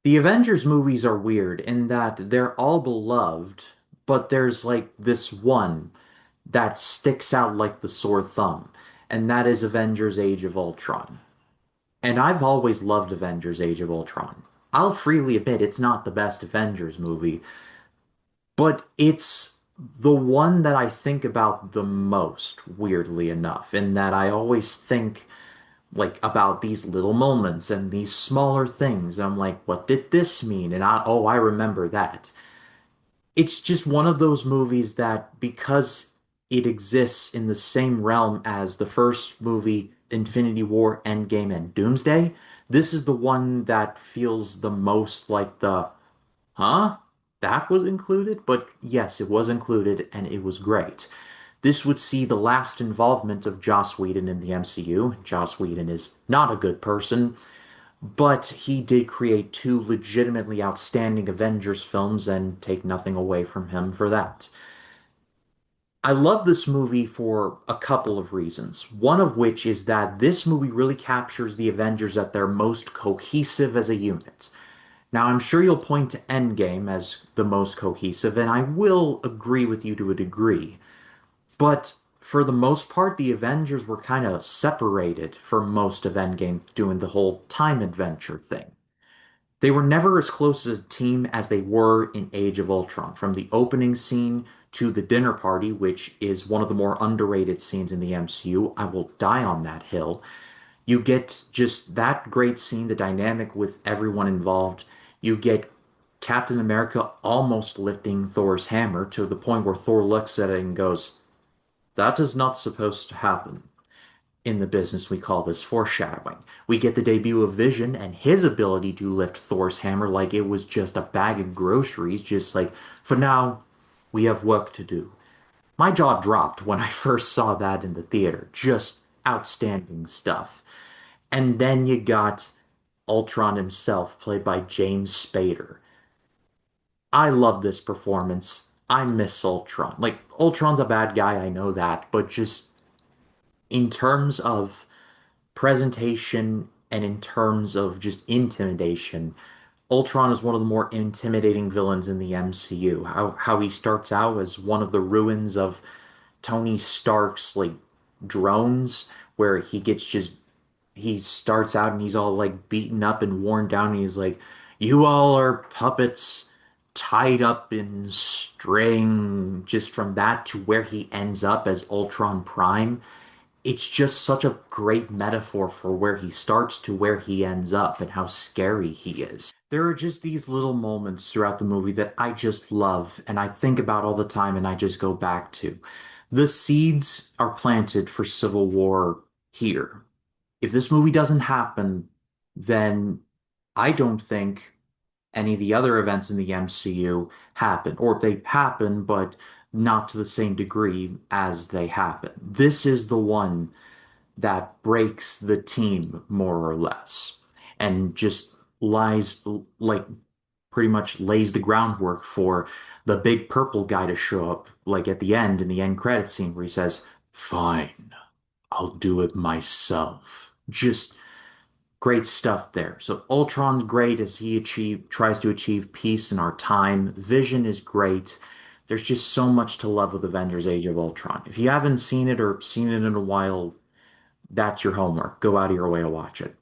The Avengers movies are weird in that they're all beloved, but there's like this one that sticks out like the sore thumb, and that is Avengers Age of Ultron. And I've always loved Avengers Age of Ultron. I'll freely admit it's not the best Avengers movie, but it's the one that I think about the most, weirdly enough, in that I always think like about these little moments and these smaller things. I'm like, what did this mean? And I remember that. It's just one of those movies that because it exists in the same realm as the first movie, Infinity War, Endgame, and Doomsday, this is the one that feels the most like the, huh? That was included? But yes, it was included and it was great. This would see the last involvement of Joss Whedon in the MCU. Joss Whedon is not a good person, but he did create two legitimately outstanding Avengers films and take nothing away from him for that. I love this movie for a couple of reasons. One of which is that this movie really captures the Avengers at their most cohesive as a unit. Now, I'm sure you'll point to Endgame as the most cohesive, and I will agree with you to a degree. But for the most part, the Avengers were kind of separated for most of Endgame, doing the whole time adventure thing. They were never as close as a team as they were in Age of Ultron. From the opening scene to the dinner party, which is one of the more underrated scenes in the MCU, I will die on that hill. You get just that great scene, the dynamic with everyone involved. You get Captain America almost lifting Thor's hammer to the point where Thor looks at it and goes, that is not supposed to happen. In the business, we call this foreshadowing. We get the debut of Vision and his ability to lift Thor's hammer like it was just a bag of groceries, just like, for now, we have work to do. My jaw dropped when I first saw that in the theater. Just outstanding stuff. And then you got Ultron himself, played by James Spader. I love this performance. I miss Ultron. Like, Ultron's a bad guy, I know that, but just in terms of presentation and in terms of just intimidation, Ultron is one of the more intimidating villains in the MCU. How he starts out as one of the ruins of Tony Stark's like drones, where he starts out and he's all like beaten up and worn down, and he's like, "You all are puppets tied up in string." Just from that to where he ends up as Ultron Prime, it's just such a great metaphor for where he starts to where he ends up and how scary he is. There are just these little moments throughout the movie that I just love and I think about all the time and I just go back to. The seeds are planted for Civil War here. If this movie doesn't happen, then I don't think any of the other events in the MCU happen, or they happen, but not to the same degree as they happen. This is the one that breaks the team more or less and just lies like pretty much lays the groundwork for the big purple guy to show up like at the end in the end credit scene where he says, "Fine, I'll do it myself." Just great stuff there. So Ultron's great as he tries to achieve peace in our time. Vision is great. There's just so much to love with Avengers Age of Ultron. If you haven't seen it or seen it in a while, that's your homework. Go out of your way to watch it.